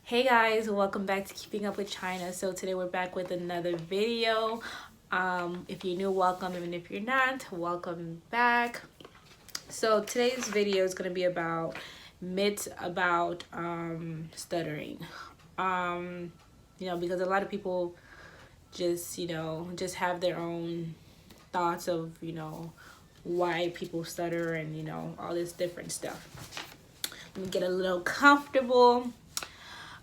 Hey guys, welcome back to Keeping Up with China. So today we're back with another video. If you're new, welcome. Even if you're not, welcome back. So today's video is going to be about myths about stuttering. Because a lot of people just have their own thoughts of, why people stutter and, all this different stuff. Let me get a little comfortable.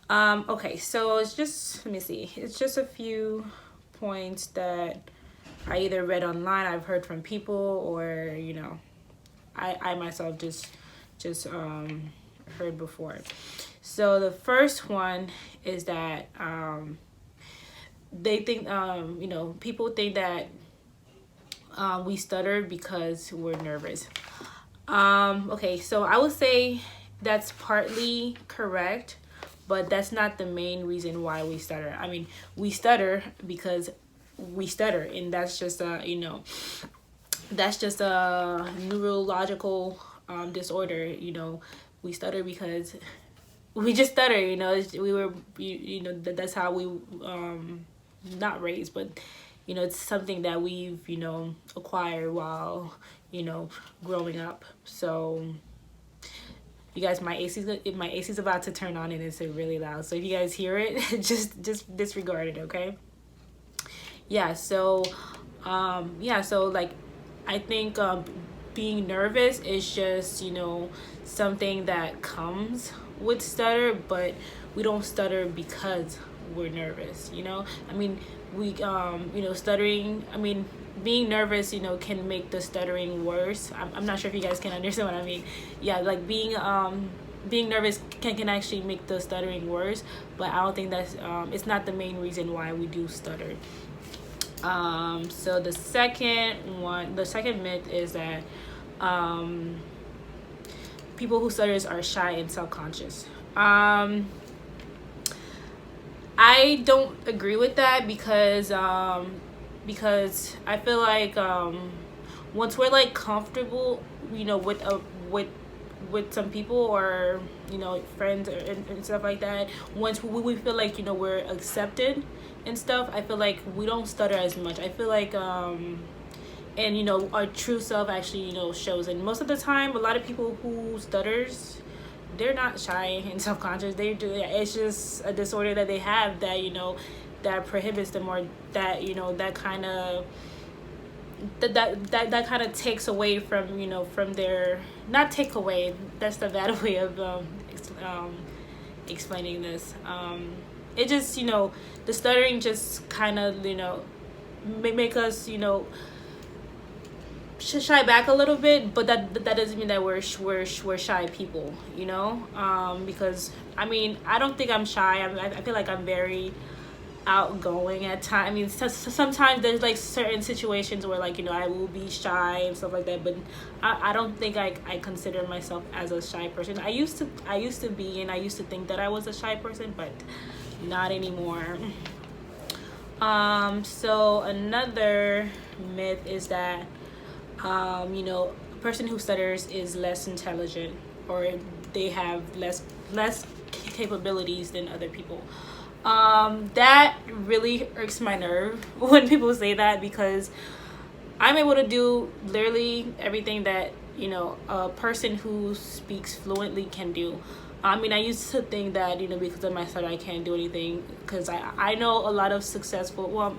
Okay, so it's just, let me see. It's just a few points that I either read online, I've heard from people, or, I myself just heard before. So the first one is that, they think, people think that we stutter because we're nervous. Okay, so I would say that's partly correct, but that's not the main reason why we stutter. I mean, we stutter because we stutter, and that's just a neurological disorder. We stutter because we just stutter. That's how we not raised, but it's something that we've acquired while growing up. So you guys, my AC's about to turn on and it's really loud. So if you guys hear it, just disregard it, okay? Yeah. So like, I think being nervous is just something that comes with stutter, but we don't stutter because we're nervous. I mean, we stuttering. I mean, being nervous, can make the stuttering worse. I'm not sure if you guys can understand what I mean. Yeah, like being nervous can actually make the stuttering worse, but I don't think that's it's not the main reason why we do stutter. So the second myth is that people who stutters are shy and self-conscious. I don't agree with that because I feel like once we're like comfortable, with some people, or friends, and stuff like that, once we feel like we're accepted and stuff, I feel like we don't stutter as much. I feel like and our true self actually shows. And most of the time, a lot of people who stutters, they're not shy and self-conscious. They do. It's just a disorder that they have that that prohibits them, or that that kind of that kind of takes away from from their, not take away, that's the bad way of explaining this. It just the stuttering just kind of make us shy back a little bit, but that doesn't mean that we're shy people, because I mean, I don't think I'm shy. I feel like I'm very outgoing at times. I mean, sometimes there's like certain situations where like I will be shy and stuff like that, but I don't think I consider myself as a shy person. I used to be, and I used to think that I was a shy person, but not anymore. So another myth is that a person who stutters is less intelligent, or they have less capabilities than other people. That really irks my nerve when people say that, because I'm able to do literally everything that a person who speaks fluently can do. I mean, I used to think that because of my stutter I can't do anything, because I know a lot of successful,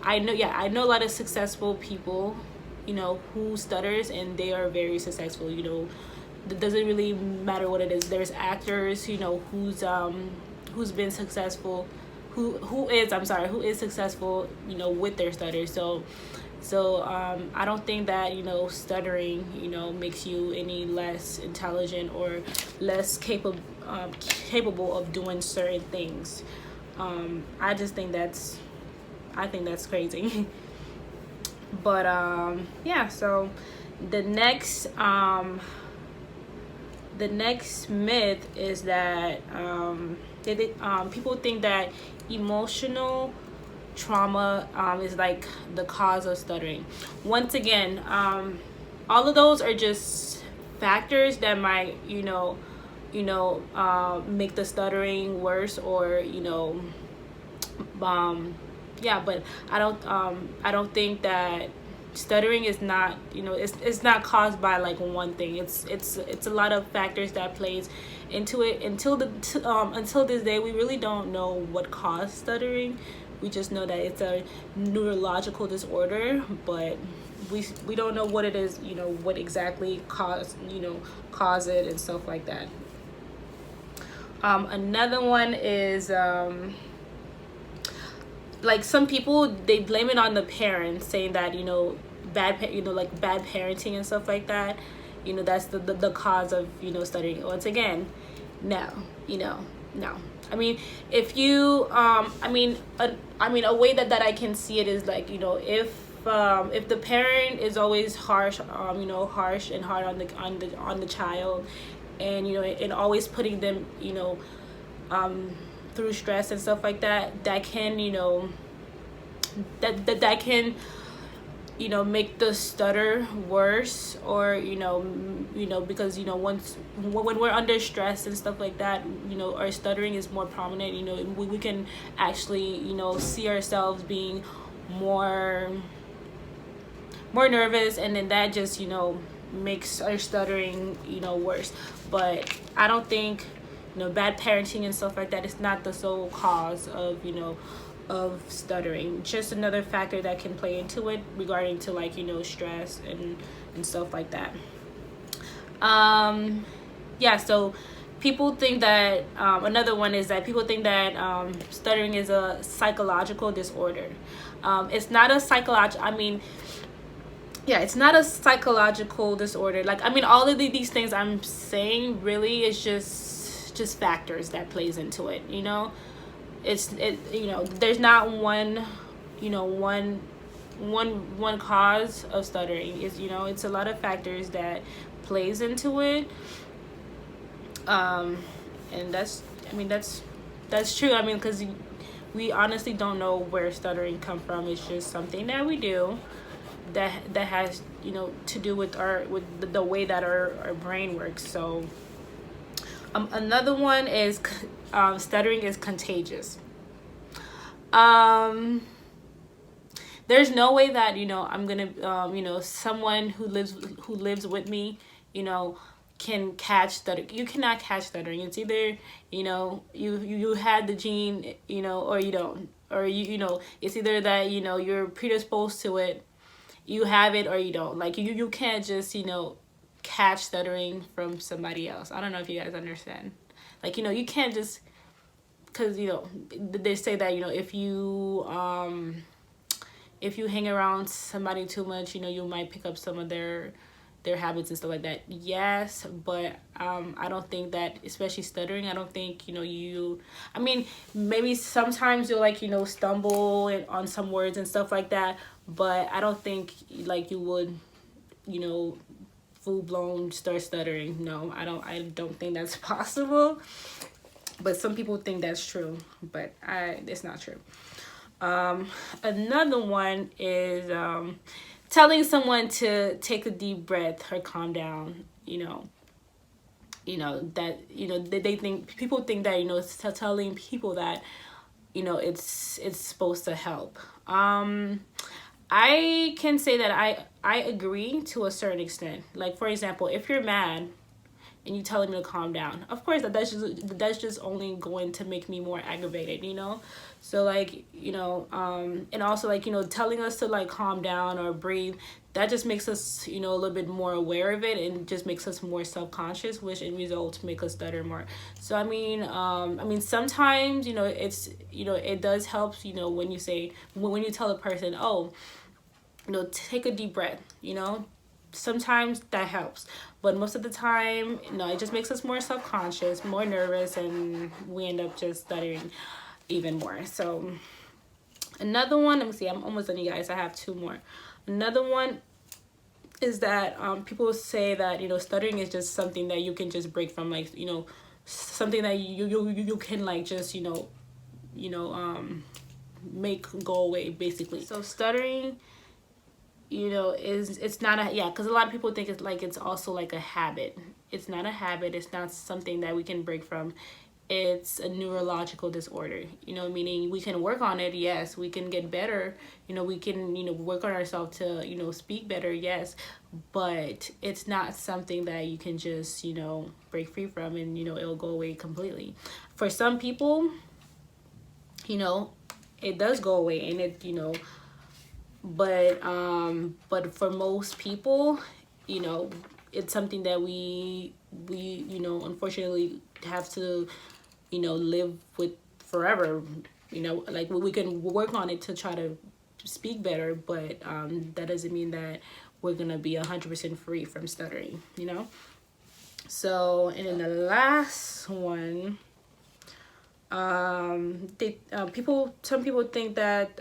I know a lot of successful people who stutters, and they are very successful. It doesn't really matter what it is. There's actors who's been successful, who is successful with their stutter. So I don't think that stuttering makes you any less intelligent or less capable of doing certain things. I just think that's crazy. But yeah, so the next myth is that people think that emotional trauma is like the cause of stuttering. Once again, all of those are just factors that might make the stuttering worse, or yeah. But I don't think that stuttering is not, it's not caused by like one thing. It's a lot of factors that plays into it. Until this day, we really don't know what caused stuttering. We just know that it's a neurological disorder, but we don't know what it is, what exactly cause it and stuff like that. Another one is like some people, they blame it on the parents, saying that like bad parenting and stuff like that. That's the cause of stuttering. Once again, no, no. I mean, if you a way that I can see it is like, if the parent is always harsh, harsh and hard on the child, and and always putting them through stress and stuff like that, that can that can make the stutter worse, or because once when we're under stress and stuff like that, our stuttering is more prominent. We can actually see ourselves being more nervous, and then that just makes our stuttering worse. But I don't think bad parenting and stuff like that is not the sole cause of of stuttering. Just another factor that can play into it, regarding to like stress and stuff like that. Yeah, so people think that another one is that people think that stuttering is a psychological disorder. It's not a psychological, yeah, it's not a psychological disorder. Like, all of these things I'm saying really is just factors that plays into it. There's not one one cause of stuttering. It's a lot of factors that plays into it. And that's true. Because we honestly don't know where stuttering come from. It's just something that we do that has to do with the way that our brain works. So another one is stuttering is contagious. There's no way that I'm gonna someone who lives with me can catch stuttering. You cannot catch stuttering. It's either you had the gene, or you don't, or it's either that you're predisposed to it, you have it, or you don't. Like, you can't just catch stuttering from somebody else. I don't know if you guys understand. Like, you can't just, because they say that if you hang around somebody too much, you might pick up some of their habits and stuff like that. Yes, but I don't think that, especially stuttering, I don't think maybe sometimes you'll like stumble on some words and stuff like that, but I don't think like you would full blown start stuttering. No, I don't think that's possible. But some people think that's true, but it's not true. Another one is telling someone to take a deep breath or calm down. That they think, people think that telling people that it's supposed to help. I can say that I agree to a certain extent. Like, for example, if you're mad and you telling me to calm down, of course that's just only going to make me more aggravated. So like and also like telling us to like calm down or breathe, that just makes us a little bit more aware of it, and just makes us more self-conscious, which in results make us stutter more. So sometimes it's it does help when you say, when you tell a person, oh, take a deep breath. Sometimes that helps, but most of the time, no, it just makes us more self-conscious, more nervous, and we end up just stuttering even more. So another one, let me see, I'm almost done, you guys. I have two more. Another one is that people say that stuttering is just something that you can just break from, like something that you can like just make go away, basically. So stuttering it's not a, yeah, because a lot of people think it's also like a habit. it's not a habit, it's not something that we can break from. It's a neurological disorder, you know, meaning we can work on it, yes, we can get better, you know, we can, you know, work on ourselves to, you know, speak better, yes, but it's not something that you can just, you know, break free from and, you know, it'll go away completely. For some people, you know, it does go away, and it, you know, but for most people, you know, it's something that we you know, unfortunately have to, you know, live with forever. You know, like we can work on it to try to speak better, but that doesn't mean that we're gonna be 100% free from stuttering, you know. So, and then the last one, some people think that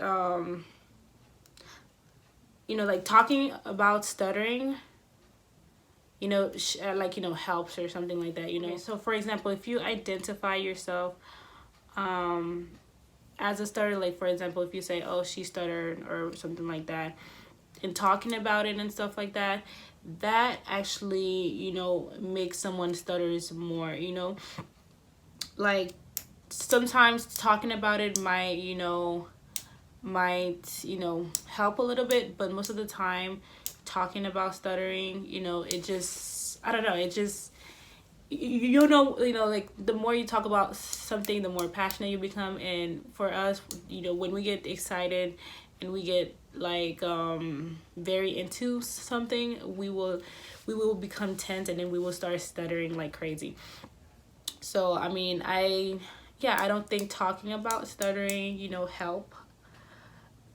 you know, like talking about stuttering, you know, like, you know, helps or something like that, you know. So for example, if you identify yourself as a stutter, like for example, if you say, oh, she stuttered or something like that, and talking about it and stuff like that, that actually, you know, makes someone stutters more, you know. Like sometimes talking about it might, you know, help a little bit, but most of the time talking about stuttering, you know, it just, I don't know, it just, you know, like the more you talk about something, the more passionate you become. And for us, you know, when we get excited and we get like very into something, we will become tense, and then we will start stuttering like crazy. So I mean, I don't think talking about stuttering, you know, help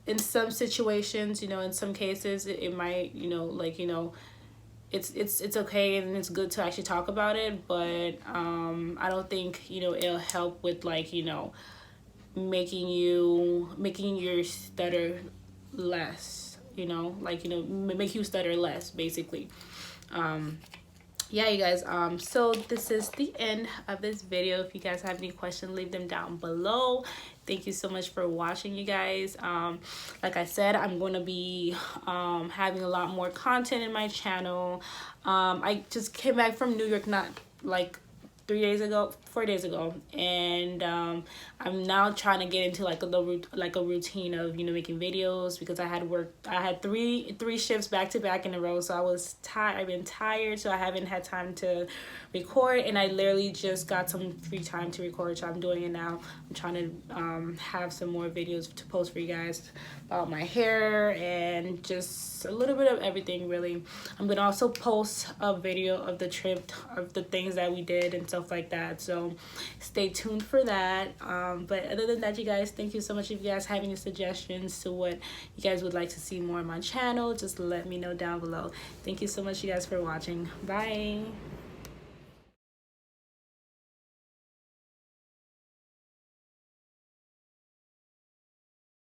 in some situations. You know, in some cases it might, you know, like, you know, it's okay and it's good to actually talk about it, but I don't think, you know, it'll help with, like, you know, making your stutter less, you know, like, you know, make you stutter less, basically. Yeah, you guys, so this is the end of this video. If you guys have any questions, leave them down below. Thank you so much for watching, you guys. Like I said, I'm going to be having a lot more content in my channel. I just came back from New York not like 4 days ago, and I'm now trying to get into like a routine of, you know, making videos, because I had three shifts back to back in a row, so I was tired. I've been tired, so I haven't had time to record, and I literally just got some free time to record, so I'm doing it now. I'm trying to have some more videos to post for you guys about my hair and just a little bit of everything, really. I'm gonna also post a video of the trip, of the things that we did and stuff like that, so stay tuned for that. But other than that, you guys, thank you so much. If you guys have any suggestions to what you guys would like to see more on my channel, just let me know down below. Thank you so much, you guys, for watching. Bye.